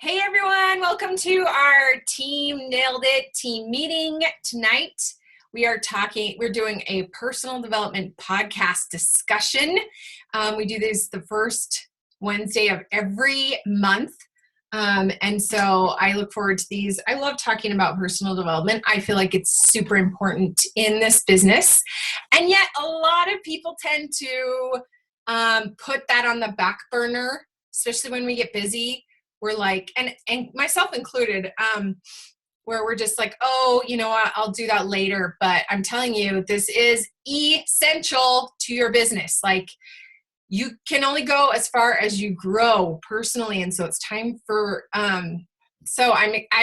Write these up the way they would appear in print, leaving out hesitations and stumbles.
Hey everyone, welcome to our Team Nailed It team meeting tonight. We're doing a personal development podcast discussion. We do this the first Wednesday of every month. And so I look forward to these. I love talking about personal development. I feel like it's super important in this business. And yet a lot of people tend to put that on the back burner, especially when we get busy. We're like, and myself included, where we're just like, oh, you know what, I'll do that later. But I'm telling you, this is essential to your business. Like, you can only go as far as you grow personally. And so it's time for, I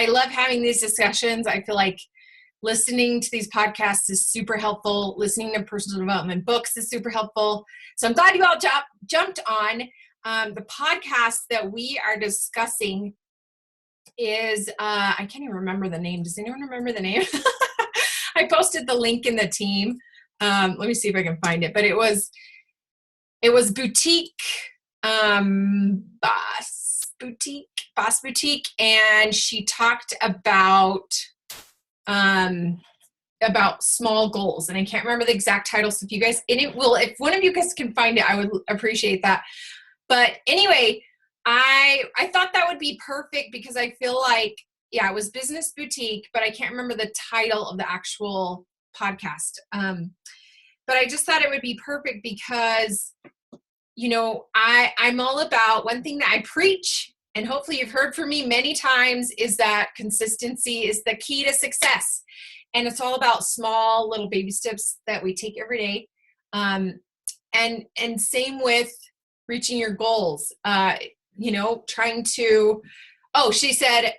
love having these discussions. I feel like listening to these podcasts is super helpful. Listening to personal development books is super helpful. So I'm glad you all jumped on. The podcast that we are discussing is, I can't even remember the name. Does anyone remember the name? I posted the link in the team. Let me see if I can find it. But it was Boss Boutique. And she talked about small goals. And I can't remember the exact title. So if one of you guys can find it, I would appreciate that. But anyway, I thought that would be perfect because I feel like, it was Business Boutique, but I can't remember the title of the actual podcast. But I just thought it would be perfect because, I'm all about one thing that I preach, and hopefully you've heard from me many times, is that consistency is the key to success. And it's all about small little baby steps that we take every day. And same with reaching your goals, she said,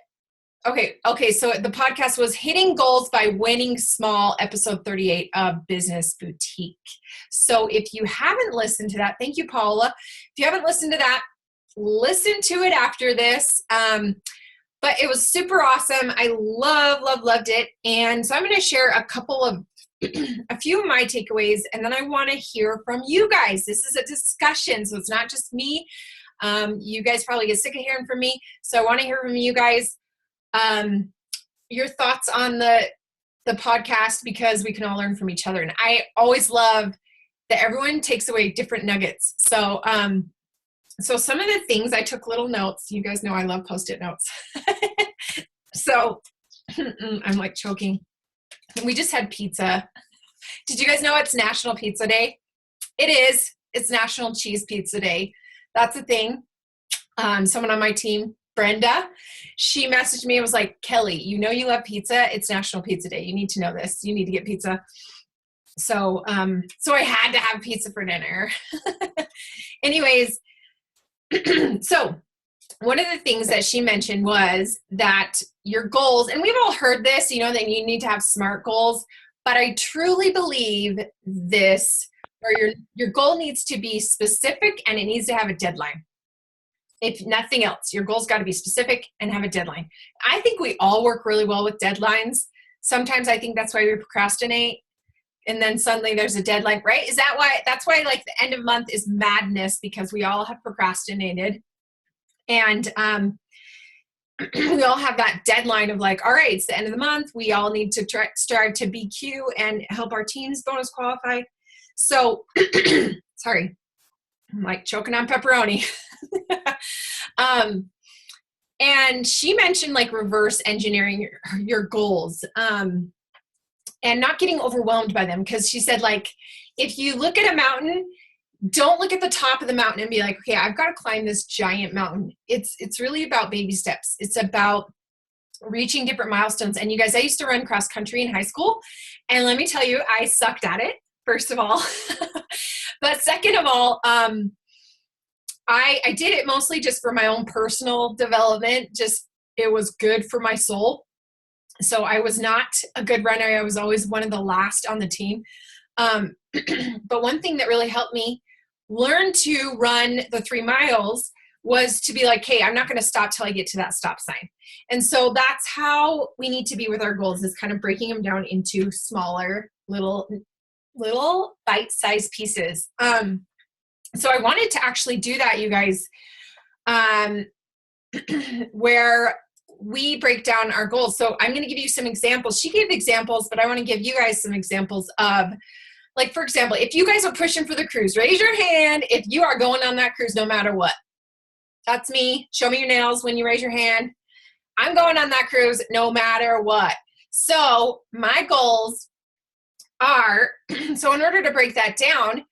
okay. So the podcast was Hitting Goals by Winning Small, episode 38 of Business Boutique. So if you haven't listened to that, thank you, Paula. If you haven't listened to that, listen to it after this. But it was super awesome. I loved it. And so I'm going to share a few of my takeaways, and then I want to hear from you guys. This is a discussion, so it's not just me. You guys probably get sick of hearing from me, so I want to hear from you guys, your thoughts on the podcast, because we can all learn from each other. And I always love that everyone takes away different nuggets. So some of the things, I took little notes. You guys know I love Post-it notes. So I'm like choking. We just had pizza. Did you guys know it's National Pizza Day? It is. It's National Cheese Pizza Day. That's a thing. Someone on my team, Brenda, she messaged me and was like, Kelly, you love pizza. It's National Pizza Day. You need to know this. You need to get pizza. So I had to have pizza for dinner. Anyways, so one of the things that she mentioned was that your goals, and we've all heard this, that you need to have SMART goals, but I truly believe this, where your goal needs to be specific and it needs to have a deadline. If nothing else, your goal's got to be specific and have a deadline. I think we all work really well with deadlines. Sometimes I think that's why we procrastinate, and then suddenly there's a deadline, right? That's why like the end of month is madness, because we all have procrastinated. And we all have that deadline of like, all right, it's the end of the month. We all need to strive to BQ and help our teams bonus qualify. So, sorry, I'm like choking on pepperoni. And she mentioned like reverse engineering your goals, and not getting overwhelmed by them. Because she said, like, if you look at a mountain, don't look at the top of the mountain and be like, okay, I've got to climb this giant mountain. It's really about baby steps. It's about reaching different milestones. And you guys, I used to run cross country in high school. And let me tell you, I sucked at it, first of all. But second of all, I did it mostly just for my own personal development. Just, it was good for my soul. So I was not a good runner. I was always one of the last on the team. But one thing that really helped me learn to run the 3 miles was to be like, hey, I'm not going to stop till I get to that stop sign. And so that's how we need to be with our goals, is kind of breaking them down into smaller, little bite-sized pieces. So I wanted to actually do that, you guys. where we break down our goals. So I'm going to give you some examples. She gave examples, but I want to give you guys some examples of, like, for example, if you guys are pushing for the cruise, raise your hand if you are going on that cruise no matter what. That's me. Show me your nails when you raise your hand. I'm going on that cruise no matter what. So my goals are, so in order to break that down,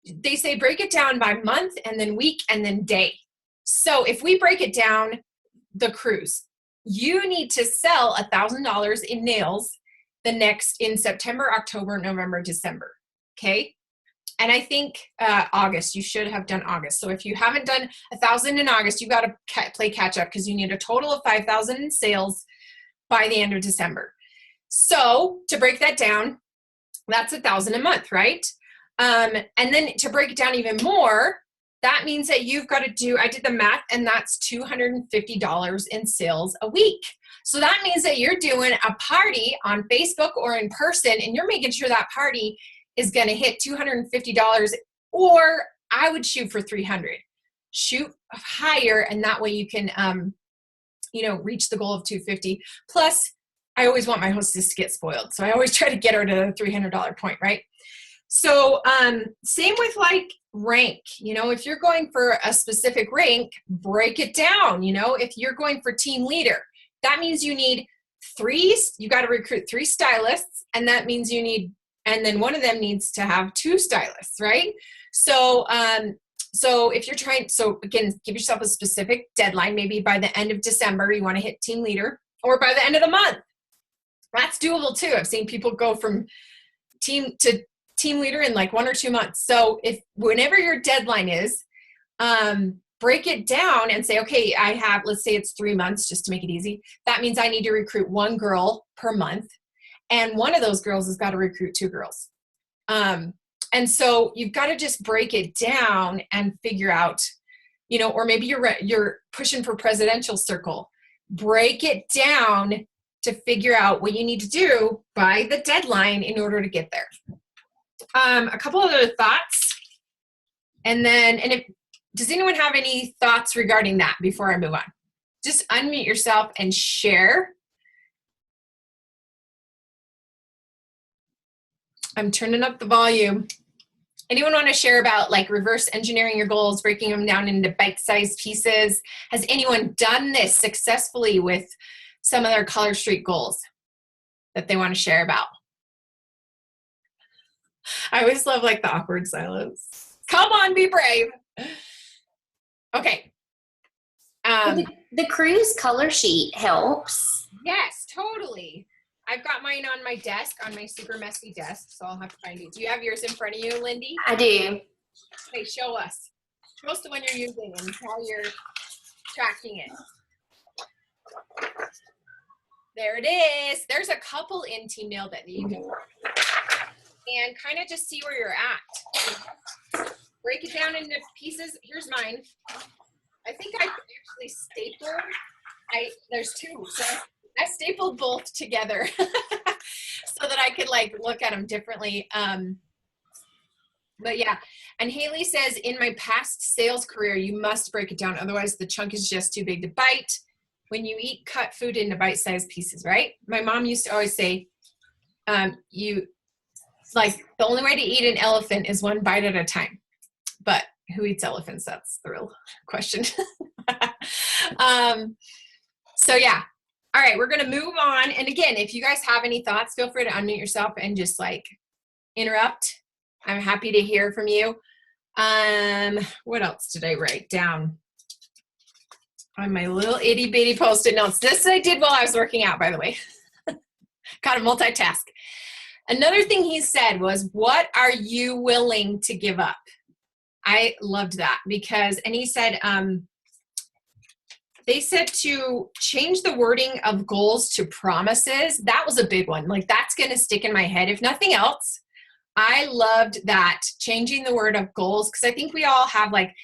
they say break it down by month and then week and then day. So if we break it down, the cruise, you need to sell $1,000 in nails in September, October, November, December. Okay. And I think August, you should have done August. So if you haven't done 1,000 in August, you got to play catch up because you need a total of 5,000 in sales by the end of December. So to break that down, that's 1,000 a month, right? And then to break it down even more, that means that you've got to do, I did the math, and that's $250 in sales a week. So that means that you're doing a party on Facebook or in person, and you're making sure that party is going to hit $250, or I would shoot for $300. Shoot higher, and that way you can, reach the goal of $250. Plus, I always want my hostess to get spoiled, so I always try to get her to the $300 point, right? So same with like rank, if you're going for a specific rank, break it down. If you're going for team leader, that means you need you got to recruit 3 stylists, and that means and then one of them needs to have 2 stylists, right? So if you're again, give yourself a specific deadline. Maybe by the end of December, you want to hit team leader, or by the end of the month. That's doable too. I've seen people go from team leader in like 1 or 2 months. So whenever your deadline is, break it down and say, okay, let's say it's 3 months, just to make it easy. That means I need to recruit 1 girl per month. And one of those girls has got to recruit 2 girls. And so you've got to just break it down and figure out, or maybe you're pushing for presidential circle. Break it down to figure out what you need to do by the deadline in order to get there. A couple other thoughts. Does anyone have any thoughts regarding that before I move on? Just unmute yourself and share. I'm turning up the volume. Anyone want to share about like reverse engineering your goals, breaking them down into bite-sized pieces? Has anyone done this successfully with some of their Color Street goals that they want to share about? I always love like the awkward silence. Come on, be brave. Okay. The cruise color sheet helps. Yes, totally. I've got mine on my desk, on my super messy desk, so I'll have to find it. Do you have yours in front of you, Lindy? I do. Okay, show us. Show us the one you're using and how you're tracking it. There it is. There's a couple in Team Nail that you can and kind of just see where you're at. Break it down into pieces. Here's mine. I think I actually stapled. There's 2. So I stapled both together so that I could like look at them differently. But yeah. And Haley says, in my past sales career, you must break it down. Otherwise the chunk is just too big to bite. When you eat, cut food into bite-sized pieces, right? My mom used to always say, the only way to eat an elephant is 1 bite at a time. But who eats elephants? That's the real question. So yeah. All right, we're going to move on. And again, if you guys have any thoughts, feel free to unmute yourself and just like interrupt. I'm happy to hear from you. What else did I write down on my little itty bitty Post-it notes? This I did while I was working out, by the way. Got to multitask. Another thing he said was, what are you willing to give up? I loved that and he said, they said to change the wording of goals to promises. That was a big one. Like that's going to stick in my head. If nothing else, I loved that, changing the word of goals. Cause I think we all have like,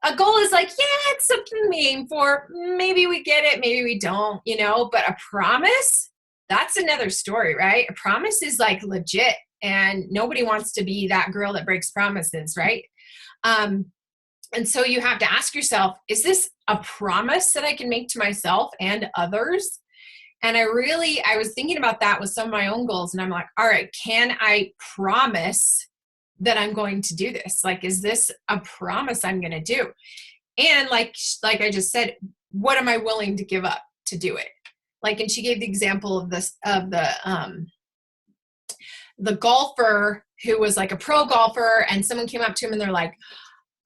a goal is like, yeah, it's something we aim for. Maybe we get it, maybe we don't, but a promise, that's another story, right? A promise is like legit, and nobody wants to be that girl that breaks promises, right? And so you have to ask yourself, is this a promise that I can make to myself and others? And I was thinking about that with some of my own goals. And I'm like, all right, can I promise that I'm going to do this? Like, is this a promise I'm going to do? And like I just said, what am I willing to give up to do it? Like, and she gave the example of this, of the golfer who was like a pro golfer, and someone came up to him and they're like,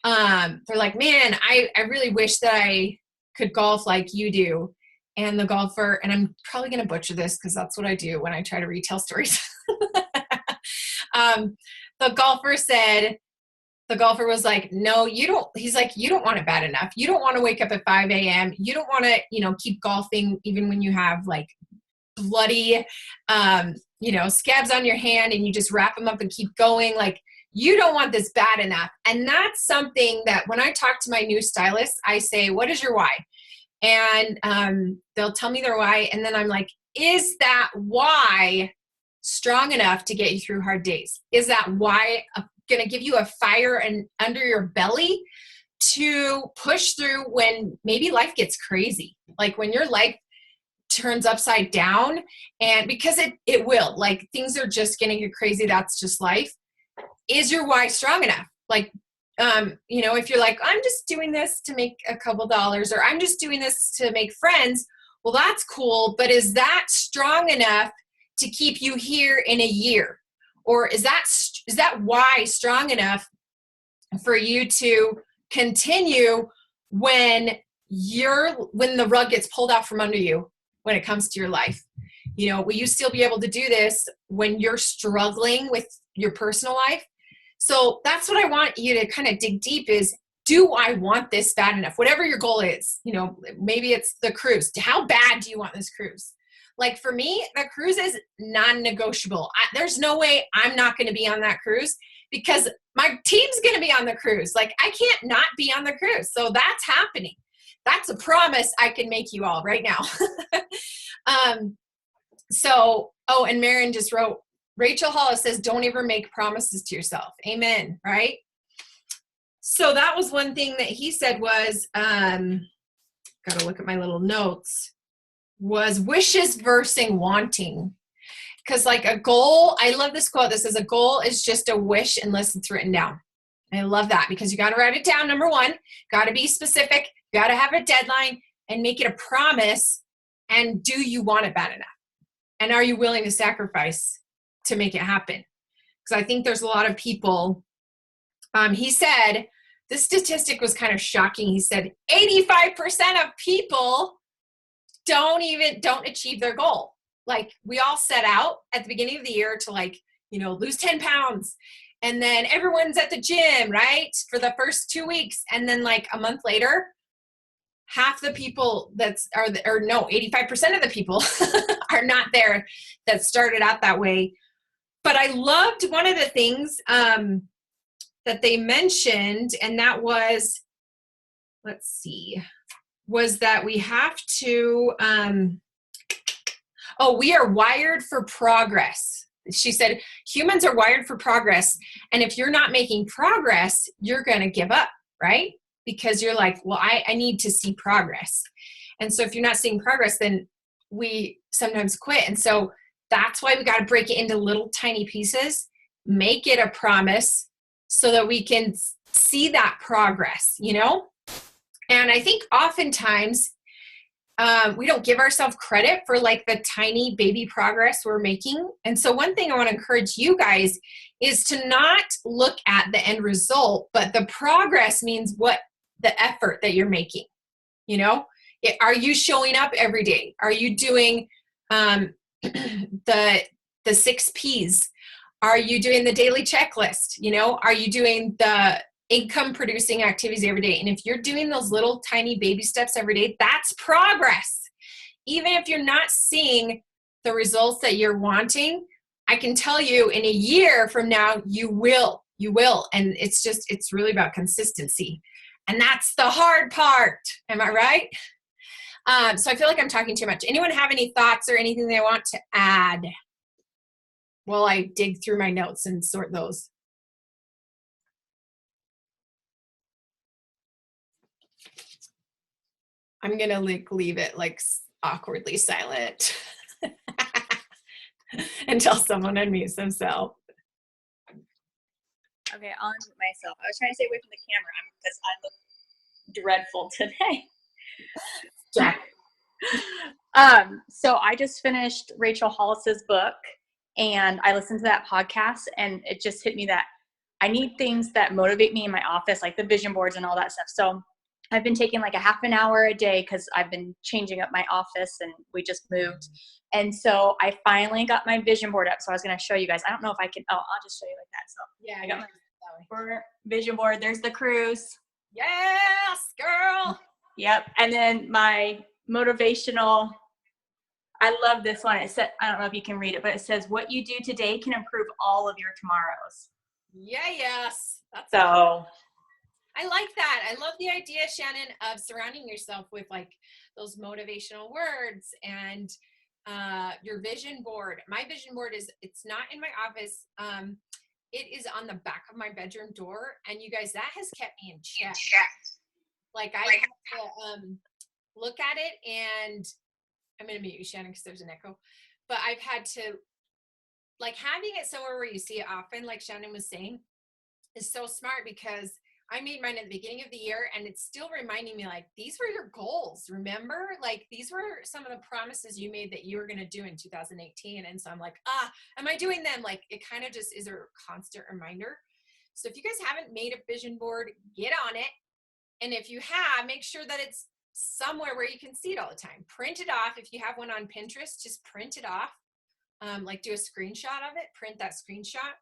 man, I really wish that I could golf like you do. And the golfer, and I'm probably going to butcher this because that's what I do when I try to retell stories. um, the golfer was like, no, you don't. He's like, you don't want it bad enough. You don't want to wake up at 5 a.m. You don't want to, keep golfing even when you have like bloody, scabs on your hand and you just wrap them up and keep going. Like, you don't want this bad enough. And that's something that when I talk to my new stylist, I say, what is your why? And they'll tell me their why. And then I'm like, is that why strong enough to get you through hard days? Is that why going to give you a fire and under your belly to push through when maybe life gets crazy? Like when your life turns upside down, and because it will, like things are just going to get crazy. That's just life. Is your why strong enough? Like, if you're like, I'm just doing this to make a couple dollars, or I'm just doing this to make friends, well, that's cool. But is that strong enough to keep you here in a year? Or is that why strong enough for you to continue when the rug gets pulled out from under you when it comes to your life? Will you still be able to do this when you're struggling with your personal life? So that's what I want you to kind of dig deep is, do I want this bad enough? Whatever your goal is, maybe it's the cruise. How bad do you want this cruise? Like for me, the cruise is non-negotiable. There's no way I'm not going to be on that cruise because my team's going to be on the cruise. Like I can't not be on the cruise. So that's happening. That's a promise I can make you all right now. And Marin just wrote, Rachel Hollis says, don't ever make promises to yourself. Amen. Right? So that was one thing that he said was, got to look at my little notes, was wishes versus wanting. Because like a goal, I love this quote. This is, a goal is just a wish unless it's written down. I love that because you got to write it down. Number one, got to be specific, got to have a deadline and make it a promise. And do you want it bad enough? And are you willing to sacrifice to make it happen? Because I think there's a lot of people, he said, this statistic was kind of shocking. He said 85% of people don't achieve their goal. Like we all set out at the beginning of the year to lose 10 pounds. And then everyone's at the gym, right? For the first 2 weeks. And then like a month later, half the people 85% of the people are not there that started out that way. But I loved one of the things that they mentioned, and that was, was that we have to, we are wired for progress. She said, humans are wired for progress. And if you're not making progress, you're going to give up, right? Because you're like, well, I need to see progress. And so if you're not seeing progress, then we sometimes quit. And so that's why we got to break it into little tiny pieces, make it a promise so that we can see that progress, And I think oftentimes we don't give ourselves credit for like the tiny baby progress we're making. And so one thing I want to encourage you guys is to not look at the end result, but the progress means what the effort that you're making, are you showing up every day? Are you doing the 6 P's? Are you doing the daily checklist? Are you doing the income producing activities every day? And if you're doing those little tiny baby steps every day, that's progress. Even if you're not seeing the results that you're wanting, I can tell you in a year from now, you will. And it's really about consistency. And that's the hard part. Am I right? So I feel like I'm talking too much. Anyone have any thoughts or anything they want to add while I dig through my notes and sort those? I'm going to like leave it like awkwardly silent until someone unmutes themselves. Okay, on myself. I was trying to stay away from the camera because I look dreadful today. So I just finished Rachel Hollis's book, and I listened to that podcast, and it just hit me that I need things that motivate me in my office, like the vision boards and all that stuff. So I've been taking like a half an hour a day because I've been changing up my office and we just moved. And so I finally got my vision board up. So I was going to show you guys. I don't know if I can. Oh, I'll just show you like that. So Yeah, I got my vision board. There's the cruise. Yes, girl. Yep. And then my motivational, I love this one. It said, I don't know if you can read it, but it says, what you do today can improve all of your tomorrows. Yes. That's so I like that. I love the idea, Shannon, of surrounding yourself with like those motivational words and your vision board. My vision board it's not in my office. It is on the back of my bedroom door. And you guys, that has kept me in check. Like I have to look at it, and I'm going to mute you, Shannon, because there's an echo. But I've had to, like, having it somewhere where you see it often, like Shannon was saying, is so smart, because I made mine at the beginning of the year, and it's still reminding me, like, these were your goals, remember? Like, these were some of the promises you made that you were going to do in 2018. And so I'm like, am I doing them? Like, it kind of just is a constant reminder. So if you guys haven't made a vision board, get on it. And if you have, make sure that it's somewhere where you can see it all the time. Print it off. If you have one on Pinterest, just print it off. Like do a screenshot of it, print that screenshot,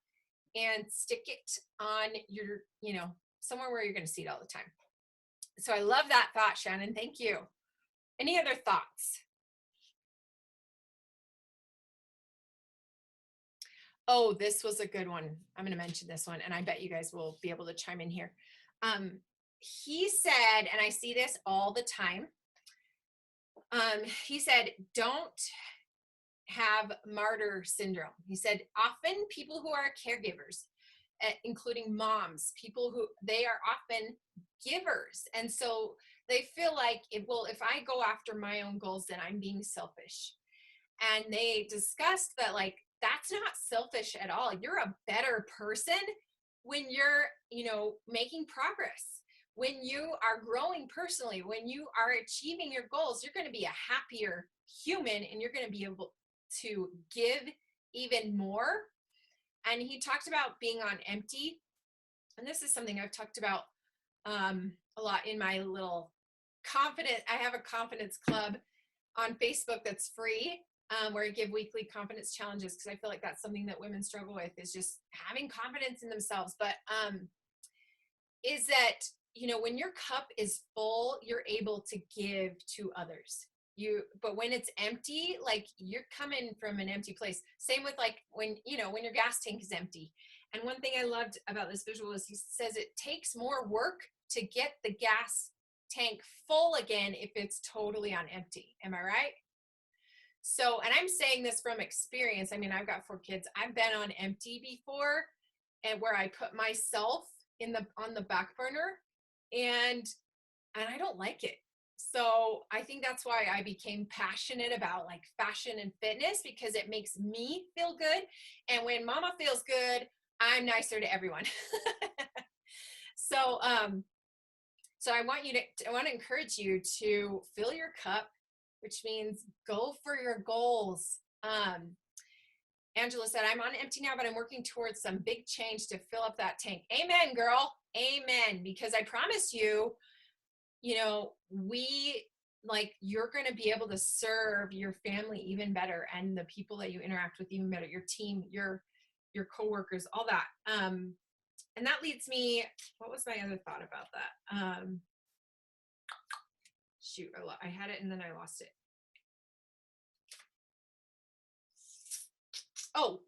and stick it on your, somewhere where you're going to see it all the time. So I love that thought, Shannon. Thank you. Any other thoughts? Oh, this was a good one. I'm going to mention this one, and I bet you guys will be able to chime in here. He said, and I see this all the time, he said, don't have martyr syndrome. He said, often people who are caregivers, including moms, people who, they are often givers. And so they feel like, if I go after my own goals, then I'm being selfish. And they discussed that, like, that's not selfish at all. You're a better person when you're, making progress. When you are growing personally, when you are achieving your goals, you're going to be a happier human, and you're going to be able to give even more. And he talked about being on empty. And this is something I've talked about a lot in my little I have a confidence club on Facebook that's free, where I give weekly confidence challenges, because I feel like that's something that women struggle with, is just having confidence in themselves. But is that, when your cup is full, you're able to give to others. But when it's empty, like, you're coming from an empty place. Same with, like, when your gas tank is empty. And one thing I loved about this visual is he says it takes more work to get the gas tank full again if it's totally on empty. Am I right? So, and I'm saying this from experience. I mean, I've got 4 kids. I've been on empty before, and where I put myself on the back burner, and I don't like it. So I think that's why I became passionate about, like, fashion and fitness, because it makes me feel good. And when mama feels good, I'm nicer to everyone. So I want to encourage you to fill your cup, which means go for your goals. Angela said, I'm on empty now, but I'm working towards some big change to fill up that tank. Amen, girl. Amen. Because I promise you, you're going to be able to serve your family even better, and the people that you interact with even better, your team, your coworkers, all that. And that leads me, what was my other thought about that? Shoot, I had it and then I lost it. Oh,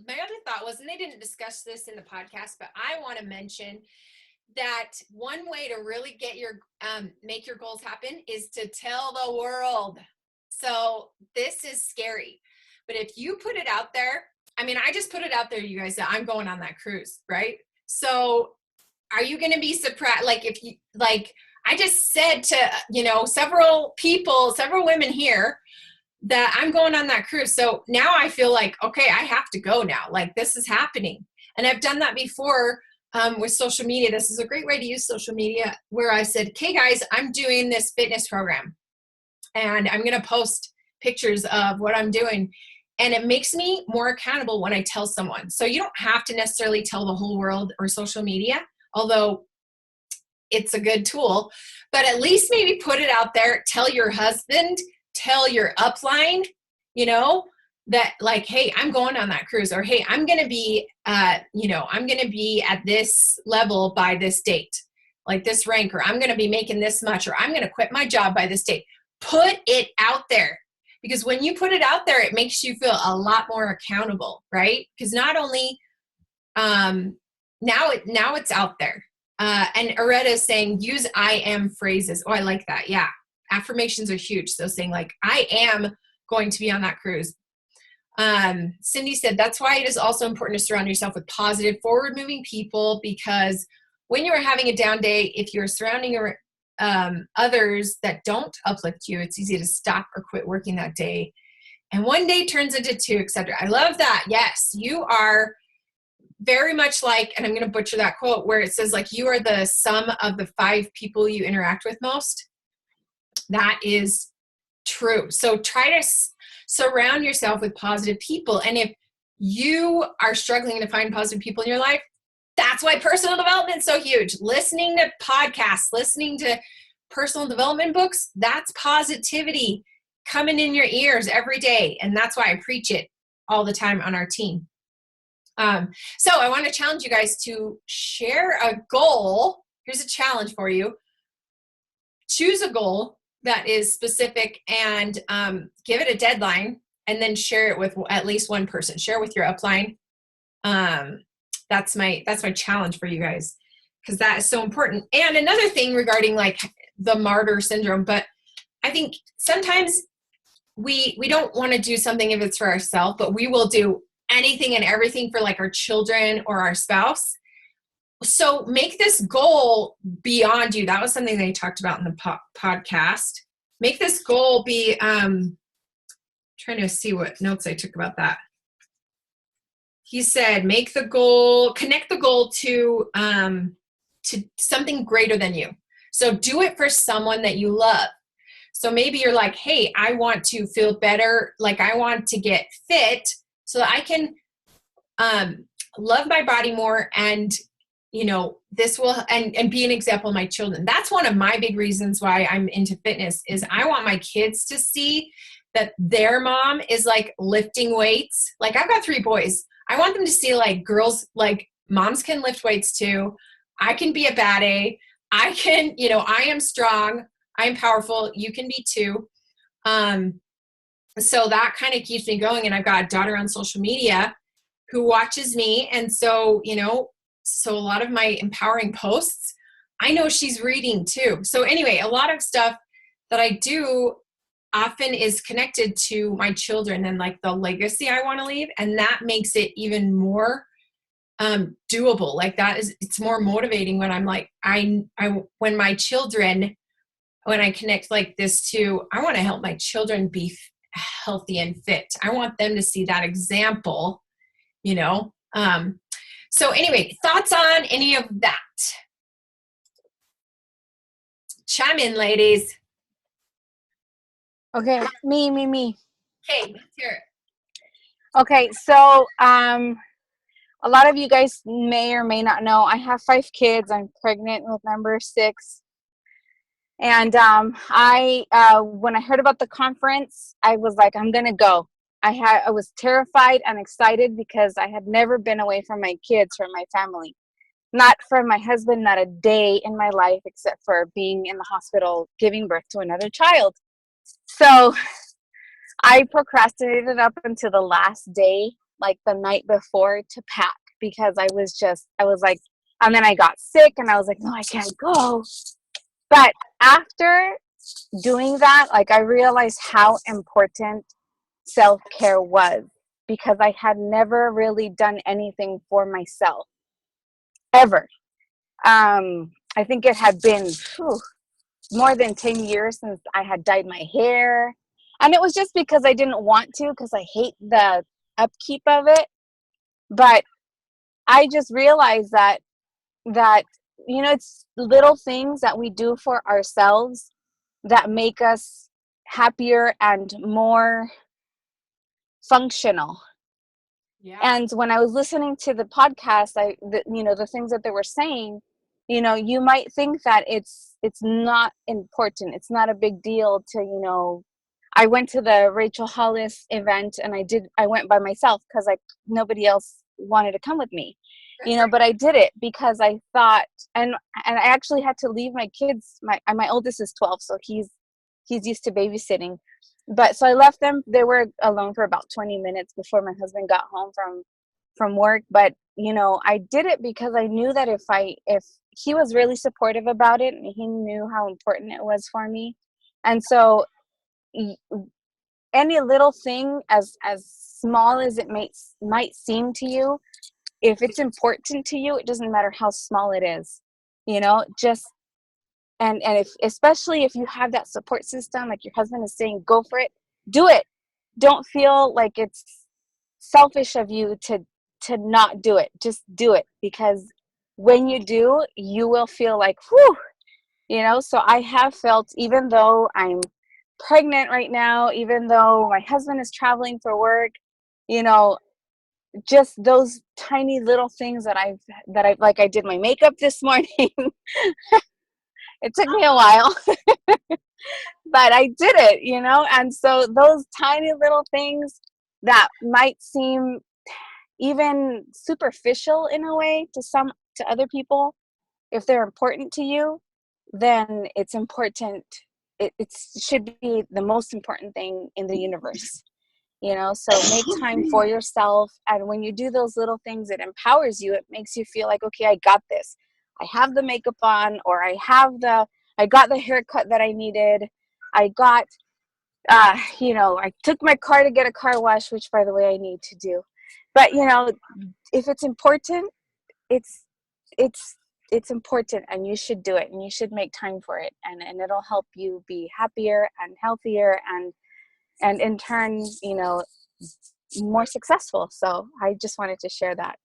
my other thought was, and they didn't discuss this in the podcast, but I want to mention that one way to really get make your goals happen is to tell the world. So this is scary, but if you put it out there, I mean, I just put it out there, you guys, that I'm going on that cruise, right? So are you going to be surprised? Like, if you, like, I just said to, several women here that I'm going on that cruise. So now I feel like, okay, I have to go now. Like this is happening. And I've done that before with social media. This is a great way to use social media where I said, okay, guys, I'm doing this fitness program and I'm going to post pictures of what I'm doing. And it makes me more accountable when I tell someone. So you don't have to necessarily tell the whole world or social media, although it's a good tool, but at least maybe put it out there. Tell your husband, tell your upline, that like, hey, I'm going on that cruise, or hey, I'm going to be, I'm going to be at this level by this date, like this rank, or I'm going to be making this much, or I'm going to quit my job by this date. Put it out there, because when you put it out there, it makes you feel a lot more accountable, right? Because not only now it's out there. And Aretta is saying, use I am phrases. Oh, I like that. Yeah. Affirmations are huge. So saying like, I am going to be on that cruise. Cindy said, that's why it is also important to surround yourself with positive, forward-moving people, because when you are having a down day, if you're surrounding others that don't uplift you, it's easy to stop or quit working that day. And one day turns into two, etc. I love that. Yes, you are very much like, and I'm going to butcher that quote, where it says like, you are the sum of the 5 people you interact with most. That is true. So try to surround yourself with positive people. And if you are struggling to find positive people in your life, that's why personal development is so huge. Listening to podcasts, listening to personal development books, that's positivity coming in your ears every day. And that's why I preach it all the time on our team. So I want to challenge you guys to share a goal. Here's a challenge for you. Choose a goal that is specific and give it a deadline, and then share it with at least one person. Share with your upline. That's my challenge for you guys, because that is so important. And another thing regarding like the martyr syndrome, but I think sometimes we don't want to do something if it's for ourselves, but we will do anything and everything for like our children or our spouse. So make this goal beyond you. That was something they talked about in the podcast. Make this goal be, trying to see what notes I took about that. He said, connect the goal to something greater than you. So do it for someone that you love. So maybe you're like, hey, I want to feel better. Like I want to get fit so that I can love my body more, and this will and be an example of my children. That's one of my big reasons why I'm into fitness, is I want my kids to see that their mom is like lifting weights. Like I've got 3 boys. I want them to see like girls, like moms can lift weights too. I can be a bad A. I can, I am strong. I'm powerful. You can be too. So that kind of keeps me going. And I've got a daughter on social media who watches me. And so, so a lot of my empowering posts, I know she's reading too. So anyway, a lot of stuff that I do often is connected to my children and like the legacy I want to leave. And that makes it even more doable. Like it's more motivating when I'm like, when my children, when I connect like this to, I want to help my children be healthy and fit. I want them to see that example, So anyway, thoughts on any of that? Chime in, ladies. Okay, me. Okay, let's hear it. Okay, so a lot of you guys may or may not know, I have 5 kids. I'm pregnant with number 6. And I when I heard about the conference, I was like, I'm gonna go. I was terrified and excited because I had never been away from my kids, from my family. Not from my husband, not a day in my life except for being in the hospital giving birth to another child. So I procrastinated up until the last day, like the night before, to pack, because I was like, and then I got sick and I was like, no, I can't go. But after doing that, like I realized how important self-care was, because I had never really done anything for myself ever. I think it had been more than 10 years since I had dyed my hair. And it was just because I didn't want to, because I hate the upkeep of it. But I just realized that it's little things that we do for ourselves that make us happier and more functional. Yeah. And when I was listening to the podcast, the things that they were saying, you might think that it's not important. It's not a big deal to. I went to the Rachel Hollis event, and I went by myself because nobody else wanted to come with me, but I did it because I thought, and I actually had to leave my kids. My oldest is 12, so he's used to babysitting. But so I left them. They were alone for about 20 minutes before my husband got home from work. But I did it because I knew that if he was really supportive about it, and he knew how important it was for me. And so any little thing, as small as it might seem to you, if it's important to you, it doesn't matter how small it is, just and especially if you have that support system, like your husband is saying, go for it, do it. Don't feel like it's selfish of you to not do it. Just do it, because when you do, you will feel like, whew, so I have felt, even though I'm pregnant right now, even though my husband is traveling for work, just those tiny little things that I like, I did my makeup this morning. It took me a while, but I did it, and so those tiny little things that might seem even superficial in a way to other people, if they're important to you, then it's important. It should be the most important thing in the universe, so make time for yourself. And when you do those little things, it empowers you. It makes you feel like, okay, I got this. I have the makeup on, or I got the haircut that I needed. I got, I took my car to get a car wash, which, by the way, I need to do. But, if it's important, it's important, and you should do it, and you should make time for it, and it'll help you be happier and healthier, and in turn, more successful. So I just wanted to share that.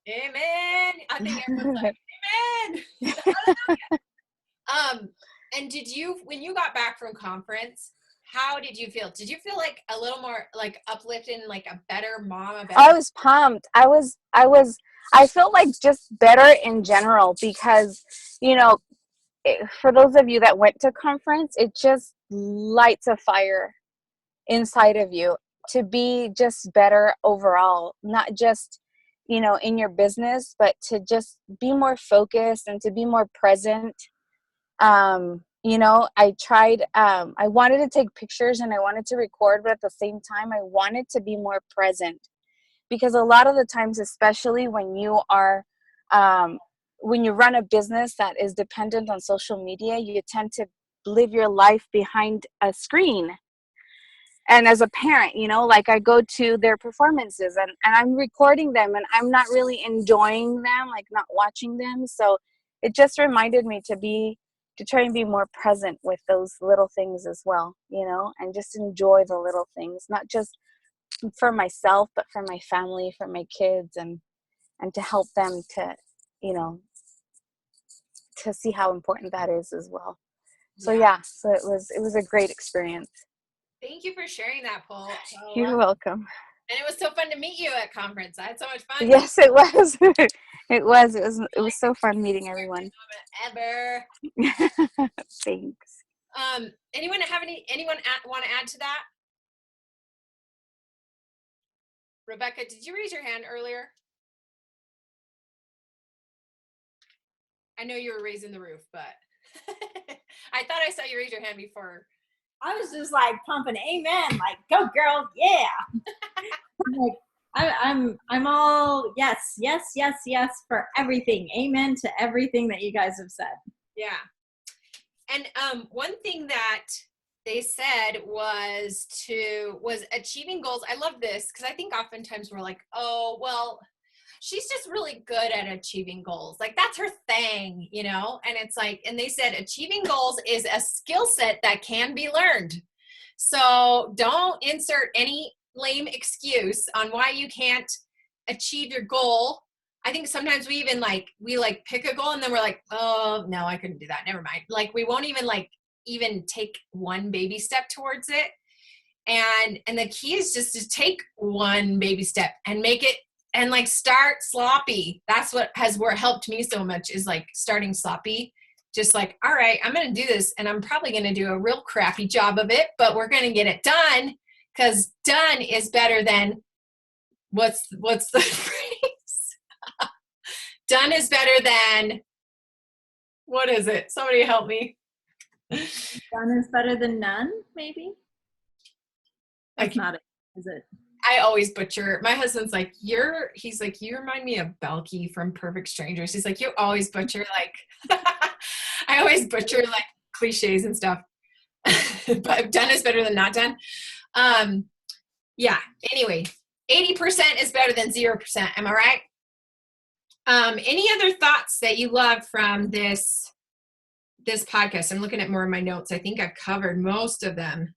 Amen. I think everyone's like, amen. And when you got back from conference, how did you feel? Did you feel like a little more like uplifted, and like a better mom? I was pumped. I felt like just better in general, because, for those of you that went to conference, it just lights a fire inside of you to be just better overall, not just, in your business, but to just be more focused and to be more present. I tried, I wanted to take pictures and I wanted to record, but at the same time, I wanted to be more present, because a lot of the times, especially when you run a business that is dependent on social media, you tend to live your life behind a screen. And as a parent, like, I go to their performances, and I'm recording them, and I'm not really enjoying them, like not watching them. So it just reminded me to try and be more present with those little things as well, and just enjoy the little things, not just for myself, but for my family, for my kids, and to help them to, to see how important that is as well. So so it was a great experience. Thank you for sharing that, Paul. You're welcome. And it was so fun to meet you at conference. I had so much fun. Yes, it was. It was so fun meeting everyone. Ever. Thanks. Anyone want to add to that? Rebecca, did you raise your hand earlier? I know you were raising the roof, but I thought I saw you raise your hand before. I was just like pumping amen, like, go girl, yeah. Like, I'm all yes for everything. Amen to everything that you guys have said. Yeah. And one thing that they said was achieving goals. I love this, because I think oftentimes we're like, oh, well, she's just really good at achieving goals. Like that's her thing, you know? And it's like, and they said achieving goals is a skill set that can be learned. So don't insert any lame excuse on why you can't achieve your goal. I think sometimes we even we pick a goal and then we're like, oh no, I couldn't do that. Never mind. Like we won't even take one baby step towards it. And the key is just to take one baby step and make it and start sloppy. That's what helped me so much is starting sloppy. Just all right, I'm going to do this and I'm probably going to do a real crappy job of it, but we're going to get it done because done is better than what's the phrase? Done is better than, what is it? Somebody help me. Done is better than none, maybe? That's not it, is it? I always butcher. My husband's he's like, you remind me of Belky from Perfect Strangers. He's like, you always butcher I always butcher cliches and stuff. But done is better than not done. Yeah. Anyway, 80% is better than 0%. Am I right? Any other thoughts that you love from this podcast? I'm looking at more of my notes. I think I've covered most of them.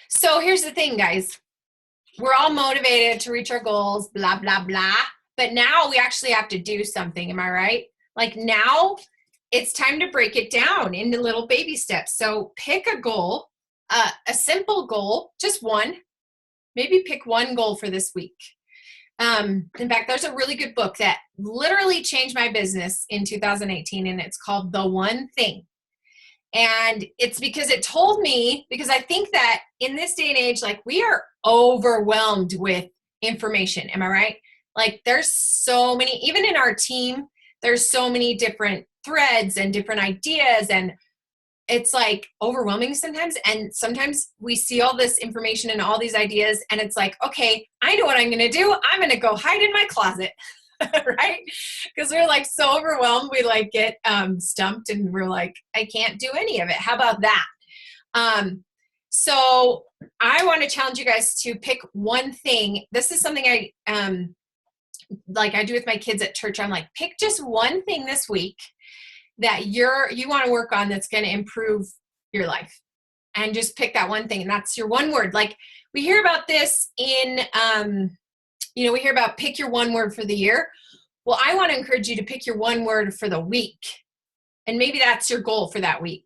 So here's the thing, guys. We're all motivated to reach our goals, blah, blah, blah. But now we actually have to do something. Am I right? Now it's time to break it down into little baby steps. So pick a goal, a simple goal, just one. Maybe pick one goal for this week. In fact, there's a really good book that literally changed my business in 2018, and it's called The One Thing. And it's because it told me, because I think that in this day and age, we are overwhelmed with information. Am I right? There's so many, even in our team, there's so many different threads and different ideas, and it's overwhelming sometimes. And sometimes we see all this information and all these ideas, and it's okay, I know what I'm going to do. I'm going to go hide in my closet. Right? Because we're so overwhelmed, we get stumped, and we're I can't do any of it. How about that? So I want to challenge you guys to pick one thing. This is something I I do with my kids at church. I'm pick just one thing this week that you want to work on that's going to improve your life, and just pick that one thing, and that's your one word. We hear about this in we hear about pick your one word for the year. Well, I want to encourage you to pick your one word for the week. And maybe that's your goal for that week.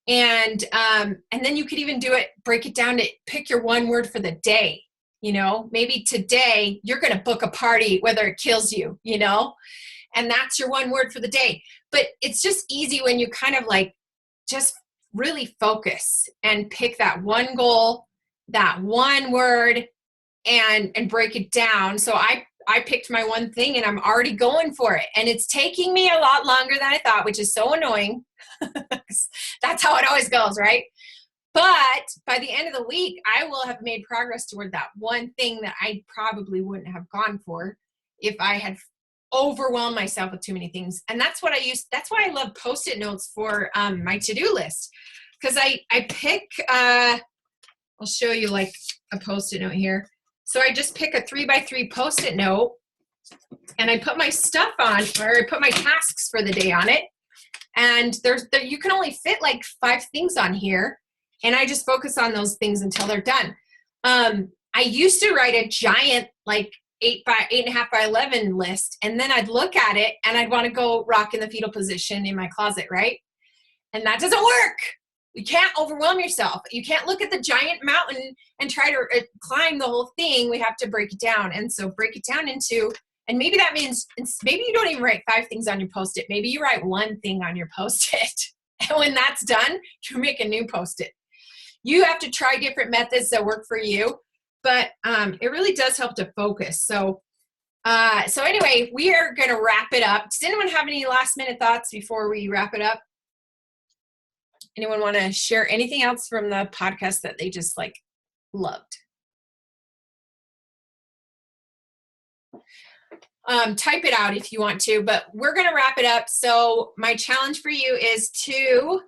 And then you could even break it down to pick your one word for the day. Maybe today you're going to book a party, whether it kills you, and that's your one word for the day. But it's just easy when you kind of just really focus and pick that one goal, that one word, and break it down. So I picked my one thing, and I'm already going for it. And it's taking me a lot longer than I thought, which is so annoying. That's how it always goes, right? But by the end of the week, I will have made progress toward that one thing that I probably wouldn't have gone for if I had overwhelmed myself with too many things. And that's what I use. That's why I love Post-it notes for my to-do list. Because I pick, I'll show you a Post-it note here. So I just pick a 3x3 Post-it note, and I put my stuff on, or I put my tasks for the day on it. And you can only fit 5 things on here. And I just focus on those things until they're done. I used to write a giant 8.5 by 11 list. And then I'd look at it and I'd want to go rock in the fetal position in my closet, right? And that doesn't work. You can't overwhelm yourself. You can't look at the giant mountain and try to climb the whole thing. We have to break it down. And so break it down into, and maybe that means, maybe you don't even write 5 things on your Post-it. Maybe you write 1 thing on your Post-it. And when that's done, you make a new Post-it. You have to try different methods that work for you, but it really does help to focus. So anyway, we are going to wrap it up. Does anyone have any last minute thoughts before we wrap it up? Anyone want to share anything else from the podcast that they just loved? Type it out if you want to, but we're going to wrap it up. So my challenge for you is to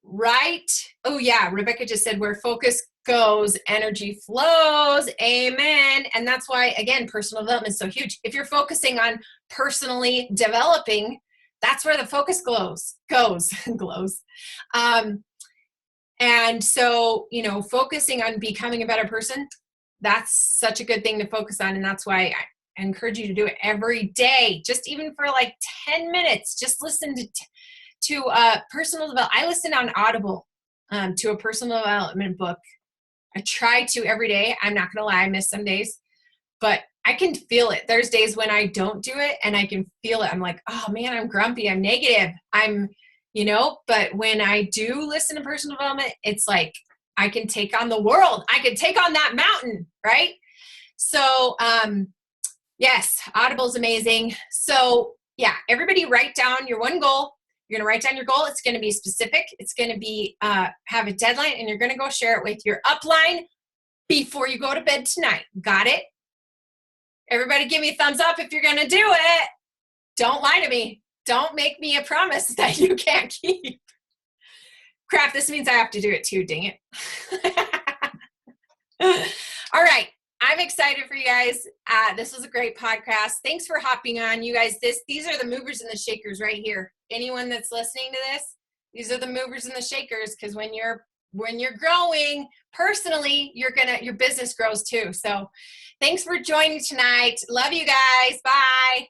write. Oh yeah, Rebecca just said where focus goes, energy flows. Amen. And that's why, again, personal development is so huge. If you're focusing on personally developing, that's where the focus goes. And so, focusing on becoming a better person, that's such a good thing to focus on. And that's why I encourage you to do it every day, just even for like 10 minutes. Just listen to personal development. I listen on Audible to a personal development book. I try to every day. I'm not going to lie, I miss some days, but I can feel it. There's days when I don't do it and I can feel it. I'm like, oh man, I'm grumpy. I'm negative. But when I do listen to personal development, it's like I can take on the world. I can take on that mountain, right? So, yes, Audible's amazing. So yeah, everybody write down your one goal. You're going to write down your goal. It's going to be specific. It's going to be, have a deadline, and you're going to go share it with your upline before you go to bed tonight. Got it? Everybody give me a thumbs up if you're going to do it. Don't lie to me. Don't make me a promise that you can't keep. Crap, this means I have to do it too, dang it. All right. I'm excited for you guys. This was a great podcast. Thanks for hopping on, you guys. These are the movers and the shakers right here. Anyone that's listening to this, these are the movers and the shakers, because when you're growing personally, your business grows too. So thanks for joining tonight. Love you guys. Bye.